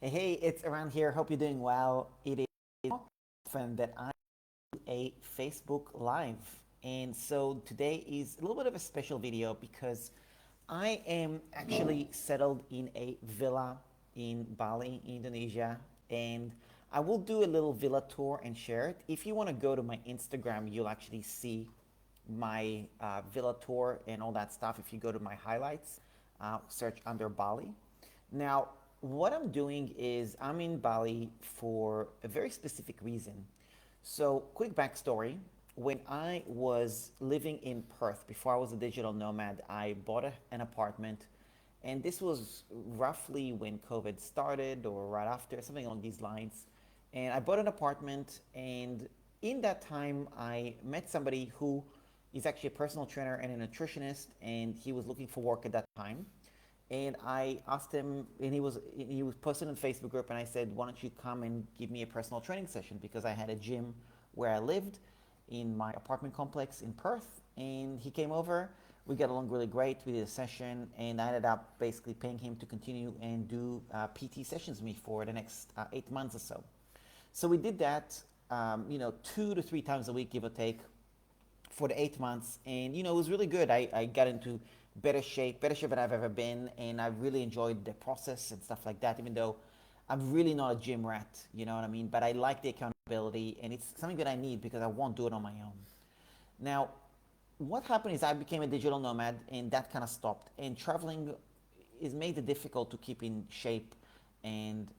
Hey, it's around here. Hope you're doing well. It is often that I do a Facebook Live. And so today is a little bit of a special video because I am actually settled in a villa in Bali, Indonesia. And I will do a little villa tour and share it. If you want to go to my Instagram, you'll actually see my villa tour and all that stuff. If you go to my highlights, search under Bali. Now, what I'm doing is I'm in Bali for a very specific reason. So, quick backstory. When I was living in Perth, before I was a digital nomad, I bought an apartment. And this was roughly when COVID started or right after, something along these lines. And I bought an apartment. And in that time, I met somebody who is actually a personal trainer and a nutritionist. And he was looking for work at that time. And I asked him, and he was posted in the Facebook group, and I said, "Why don't you come and give me a personal training session?" Because I had a gym where I lived in my apartment complex in Perth, and he came over. We got along really great. We did a session, and I ended up basically paying him to continue and do PT sessions with me for the next 8 months or so. So we did that, 2 to 3 times a week, give or take, for the 8 months, and it was really good. I got into better shape than I've ever been, and I really enjoyed the process and stuff like that. Even though I'm really not a gym rat, you know what I mean. But I like the accountability, and it's something that I need because I won't do it on my own. Now, what happened is I became a digital nomad, and that kind of stopped. And traveling is made it difficult to keep in shape, and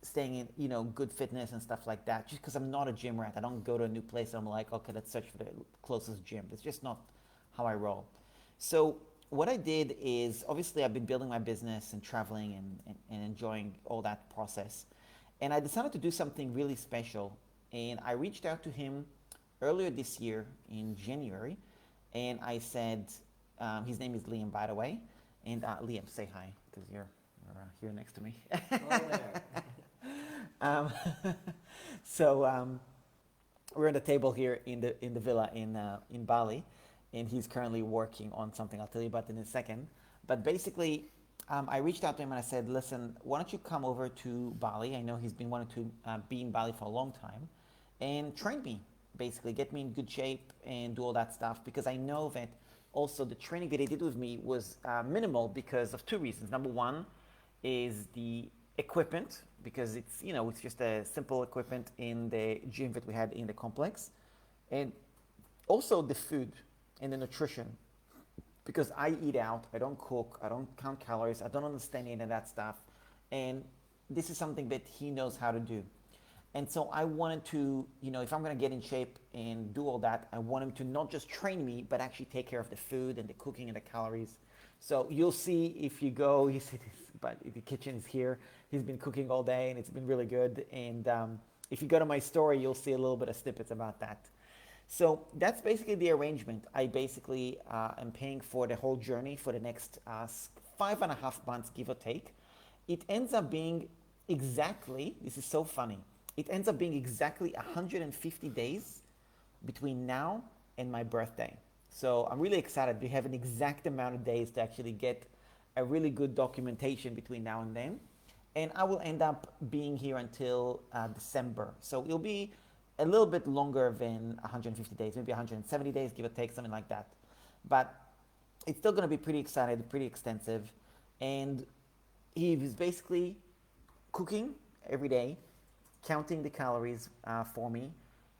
staying in good fitness and stuff like that. Just because I'm not a gym rat, I don't go to a new place and I'm like, okay, let's search for the closest gym. It's just not how I roll. So what I did is obviously I've been building my business and traveling and enjoying all that process. And I decided to do something really special. And I reached out to him earlier this year in January. And I said, his name is Liam, by the way. And Liam, say hi because you're here next to me. Hello there. um, so we're at the table here in the villa in Bali, and he's currently working on something. I'll tell you about it in a second. But basically, I reached out to him and I said, "Listen, why don't you come over to Bali? I know he's been wanting to be in Bali for a long time, and train me. Basically, get me in good shape and do all that stuff because I know that." Also, the training that he did with me was minimal because of two reasons. Number one is the equipment because it's just a simple equipment in the gym that we had in the complex, and also the food and the nutrition because I eat out, I don't cook, I don't count calories, I don't understand any of that stuff, and this is something that he knows how to do. And so I wanted to, if I'm going to get in shape and do all that, I want him to not just train me, but actually take care of the food and the cooking and the calories. So you'll see if you go, but the kitchen is here. He's been cooking all day and it's been really good. And if you go to my story, you'll see a little bit of snippets about that. So that's basically the arrangement. I basically am paying for the whole journey for the next 5.5 months, give or take. It ends up being exactly, this is so funny, it ends up being exactly 150 days between now and my birthday. So I'm really excited. We have an exact amount of days to actually get a really good documentation between now and then. And I will end up being here until December. So it'll be a little bit longer than 150 days, maybe 170 days, give or take, something like that. But it's still going to be pretty excited, pretty extensive. And he was basically cooking every day, counting the calories for me,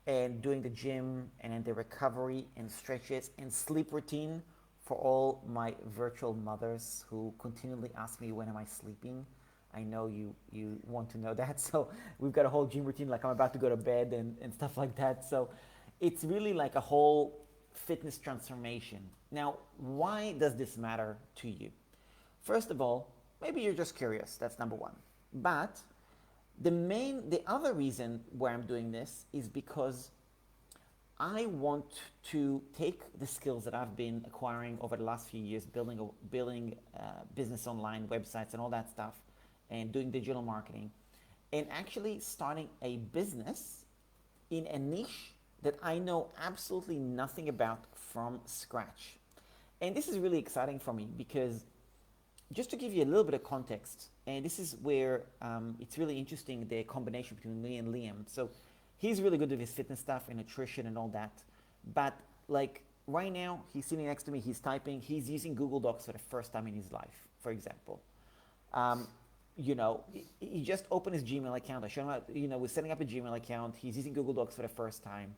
and doing the gym and then the recovery and stretches and sleep routine for all my virtual mothers who continually ask me when am I sleeping. I know you want to know that. So we've got a whole gym routine, like I'm about to go to bed and stuff like that. So it's really like a whole fitness transformation. Now, why does this matter to you? First of all, maybe you're just curious. That's number one. But the other reason why I'm doing this is because I want to take the skills that I've been acquiring over the last few years, building business online, websites, and all that stuff, and doing digital marketing, and actually starting a business in a niche that I know absolutely nothing about from scratch. And this is really exciting for me because just to give you a little bit of context, and this is where it's really interesting, the combination between me and Liam. So he's really good with his fitness stuff and nutrition and all that. But like right now, he's sitting next to me, he's typing, he's using Google Docs for the first time in his life, for example. Um, he just opened his Gmail account. I showed him how, we're setting up a Gmail account. He's using Google Docs for the first time.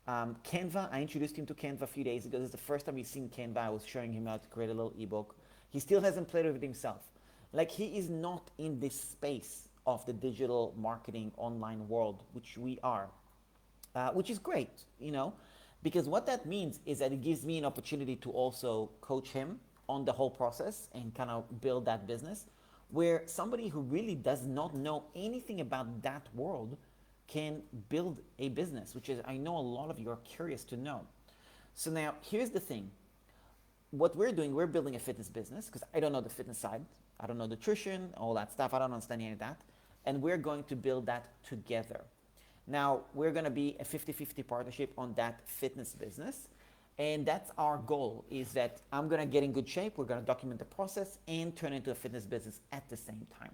Canva, I introduced him to Canva a few days ago. This is the first time he's seen Canva. I was showing him how to create a little ebook. He still hasn't played with it himself. Like, he is not in this space of the digital marketing online world, which we are, which is great, because what that means is that it gives me an opportunity to also coach him on the whole process and kind of build that business, where somebody who really does not know anything about that world can build a business, which is, I know a lot of you are curious to know. So now here's the thing. What we're doing, we're building a fitness business, because I don't know the fitness side. I don't know nutrition, all that stuff. I don't understand any of that. And we're going to build that together. Now, we're going to be a 50-50 partnership on that fitness business. And that's our goal, is that I'm going to get in good shape. We're going to document the process and turn it into a fitness business at the same time.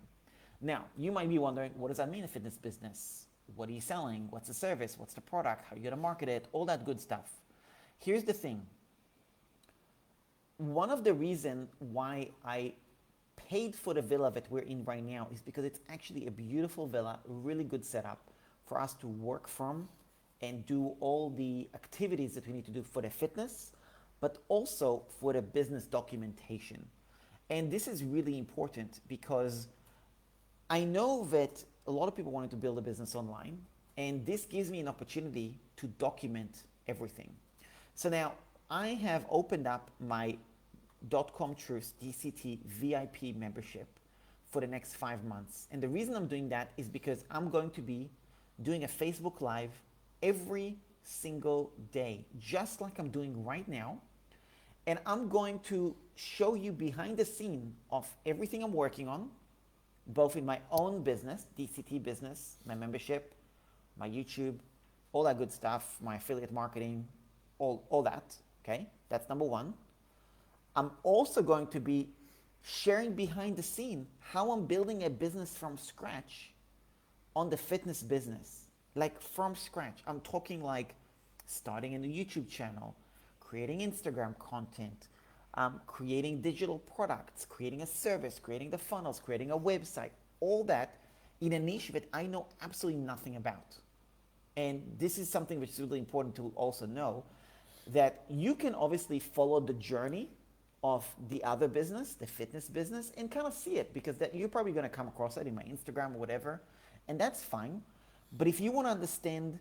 Now, you might be wondering, what does that mean, a fitness business? What are you selling? What's the service? What's the product? How are you going to market it? All that good stuff. Here's the thing. One of the reasons why I paid for the villa that we're in right now is because it's actually a beautiful villa, really good setup for us to work from and do all the activities that we need to do for the fitness, but also for the business documentation. And this is really important because I know that a lot of people wanted to build a business online, and this gives me an opportunity to document everything. So now I have opened up my .com Truths DCT VIP membership for the next 5 months. And the reason I'm doing that is because I'm going to be doing a Facebook Live every single day, just like I'm doing right now. And I'm going to show you behind the scene of everything I'm working on, both in my own business, DCT business, my membership, my YouTube, all that good stuff, my affiliate marketing, all that, okay? That's number one. I'm also going to be sharing behind the scene how I'm building a business from scratch on the fitness business, like from scratch. I'm talking like starting a new YouTube channel, creating Instagram content, creating digital products, creating a service, creating the funnels, creating a website, all that in a niche that I know absolutely nothing about. And this is something which is really important to also know, that you can obviously follow the journey of the other business, the fitness business, and kind of see it, because that you're probably going to come across it in my Instagram or whatever, and that's fine. But if you want to understand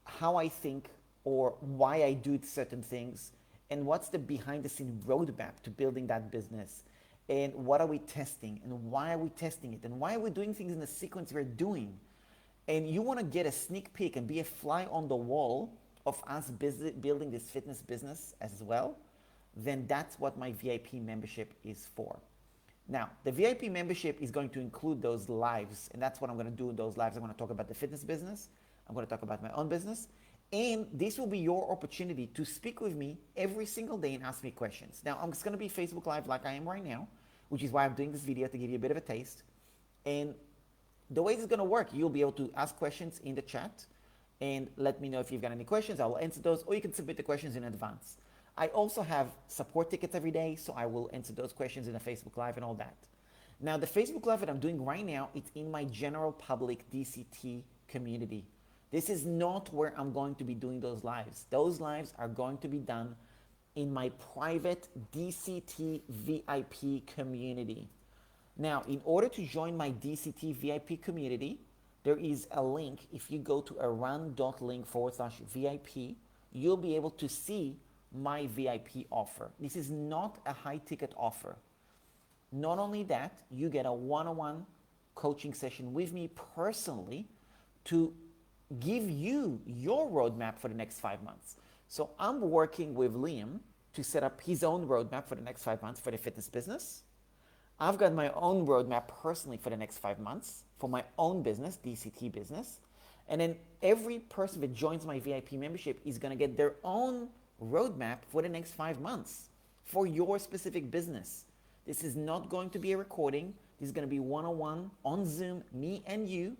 how I think or why I do certain things, and what's the behind the scene roadmap to building that business, and what are we testing, and why are we testing it, and why are we doing things in the sequence we're doing, and you want to get a sneak peek and be a fly on the wall of us building this fitness business as well, then that's what my VIP membership is for. Now, the VIP membership is going to include those lives, and that's what I'm going to do in those lives. I'm going to talk about the fitness business, I'm going to talk about my own business, and this will be your opportunity to speak with me every single day and ask me questions. Now, I'm just going to be Facebook Live like I am right now, which is why I'm doing this video, to give you a bit of a taste. And the way it's going to work, you'll be able to ask questions in the chat and let me know if you've got any questions. I will answer those, or you can submit the questions in advance. I also have support tickets every day, so I will answer those questions in a Facebook Live and all that. Now, the Facebook Live that I'm doing right now, it's in my general public DCT community. This is not where I'm going to be doing those lives. Those lives are going to be done in my private DCT VIP community. Now, in order to join my DCT VIP community, there is a link. If you go to aran.link/VIP, you'll be able to see my VIP offer. This is not a high ticket offer. Not only that, you get a one-on-one coaching session with me personally to give you your roadmap for the next 5 months. So I'm working with Liam to set up his own roadmap for the next 5 months for the fitness business. I've got my own roadmap personally for the next 5 months for my own business, DCT business. And then every person that joins my VIP membership is going to get their own roadmap for the next 5 months for your specific business. This is not going to be a recording. This is going to be one-on-one on Zoom, me and you,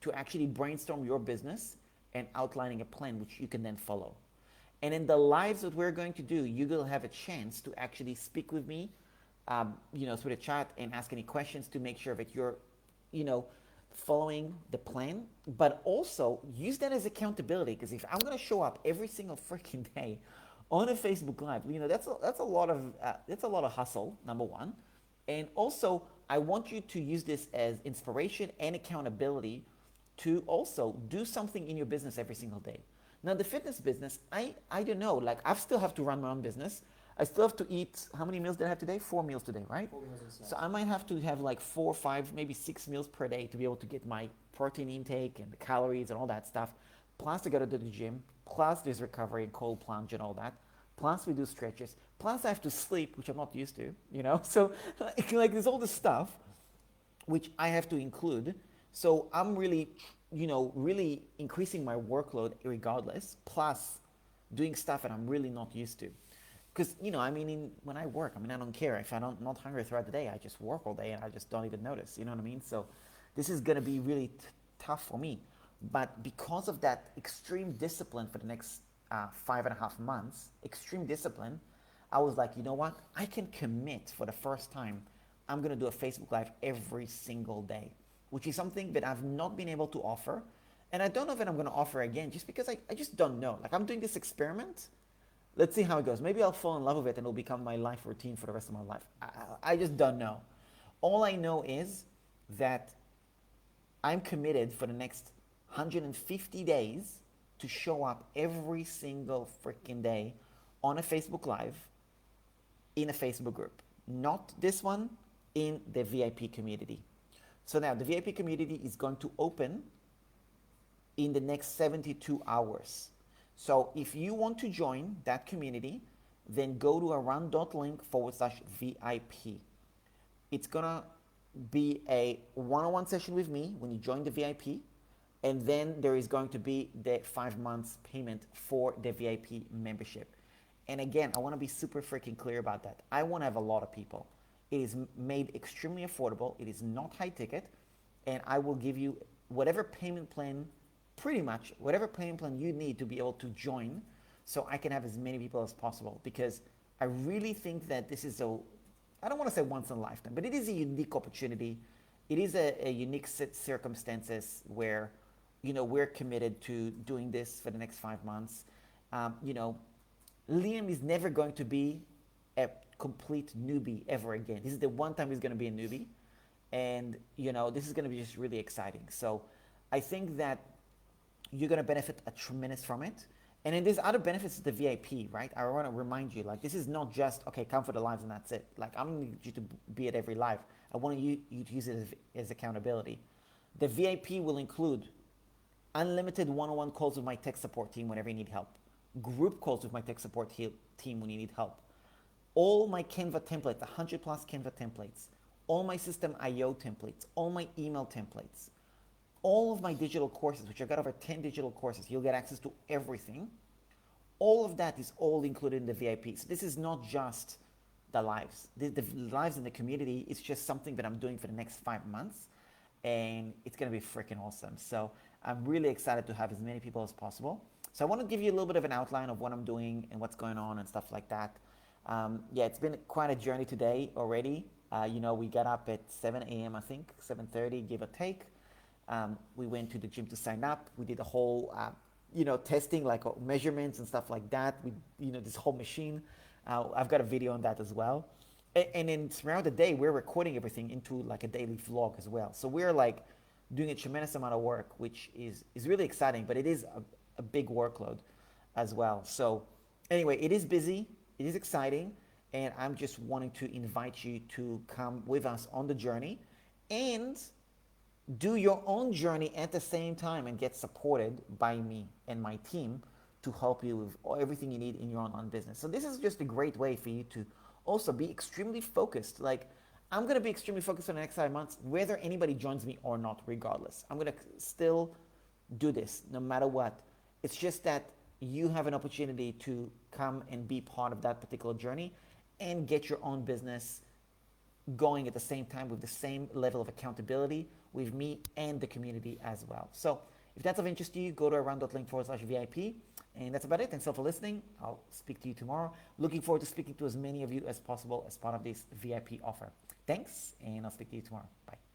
to actually brainstorm your business and outlining a plan which you can then follow. And in the lives that we're going to do, you will have a chance to actually speak with me, through the chat and ask any questions to make sure that you're, following the plan. But also use that as accountability, because if I'm going to show up every single freaking day on a Facebook Live, that's a lot of hustle. Number one, and also I want you to use this as inspiration and accountability to also do something in your business every single day. Now the fitness business, I don't know, like I still have to run my own business. I still have to eat, how many meals did I have today? 4 meals today, right? 4 meals and snacks. So I might have to have like 4, 5, maybe 6 meals per day to be able to get my protein intake and the calories and all that stuff. Plus I gotta do the gym, plus there's recovery and cold plunge and all that. Plus we do stretches, plus I have to sleep, which I'm not used to, So like there's all this stuff which I have to include. So I'm really, really increasing my workload regardless, plus doing stuff that I'm really not used to. Because, when I work, I don't care. If I'm not hungry throughout the day, I just work all day and I just don't even notice, you know what I mean? So this is going to be really tough for me. But because of that extreme discipline for the next 5.5 months, extreme discipline, I was like, you know what? I can commit for the first time. I'm going to do a Facebook Live every single day, which is something that I've not been able to offer. And I don't know that I'm going to offer again just because I just don't know. Like I'm doing this experiment. Let's see how it goes. Maybe I'll fall in love with it and it'll become my life routine for the rest of my life. I just don't know. All I know is that I'm committed for the next 150 days to show up every single freaking day on a Facebook Live in a Facebook group. Not this one, in the VIP community. So now the VIP community is going to open in the next 72 hours. So if you want to join that community, then go to aran.link/VIP. It's gonna be a one-on-one session with me when you join the VIP, and then there is going to be the 5 months payment for the VIP membership. And again, I want to be super freaking clear about that. I want to have a lot of people. It is made extremely affordable. It is not high ticket, and I will give you whatever payment plan, pretty much whatever payment plan you need to be able to join, so I can have as many people as possible. Because I really think that this is I don't want to say once in a lifetime, but it is a unique opportunity. It is a unique circumstances where, we're committed to doing this for the next 5 months. Liam is never going to be a complete newbie ever again. This is the one time he's going to be a newbie. And, this is going to be just really exciting. So I think that you're going to benefit a tremendous from it. And then there's other benefits to the VIP, right? I want to remind you, like, this is not just, okay, come for the lives and that's it. Like, I don't need you to be at every live. I want you to use it as accountability. The VIP will include unlimited one-on-one calls with my tech support team whenever you need help. Group calls with my tech support team when you need help. All my Canva templates, 100 plus Canva templates. All my system IO templates. All my email templates. All of my digital courses, which I've got over 10 digital courses. You'll get access to everything. All of that is all included in the VIP. So this is not just the lives. The lives in the community is just something that I'm doing for the next 5 months. And it's going to be freaking awesome. So I'm really excited to have as many people as possible. So I want to give you a little bit of an outline of what I'm doing and what's going on and stuff like that. It's been quite a journey today already. We got up at 7 a.m., I think, 7:30, give or take. We went to the gym to sign up. We did a whole, testing, like measurements and stuff like that. This whole machine. I've got a video on that as well. And then throughout the day, we're recording everything into like a daily vlog as well. So we're like doing a tremendous amount of work, which is really exciting, but it is a big workload as well. So anyway, it is busy, it is exciting, and I'm just wanting to invite you to come with us on the journey and do your own journey at the same time and get supported by me and my team to help you with everything you need in your online business. So this is just a great way for you to also be extremely focused. Like, I'm going to be extremely focused for the next 5 months, whether anybody joins me or not, regardless. I'm going to still do this no matter what. It's just that you have an opportunity to come and be part of that particular journey. and get your own business going at the same time with the same level of accountability with me and the community as well. So if that's of interest to you, go to around.link/VIP. And that's about it. Thanks all for listening. I'll speak to you tomorrow. Looking forward to speaking to as many of you as possible as part of this VIP offer. Thanks, and I'll speak to you tomorrow. Bye.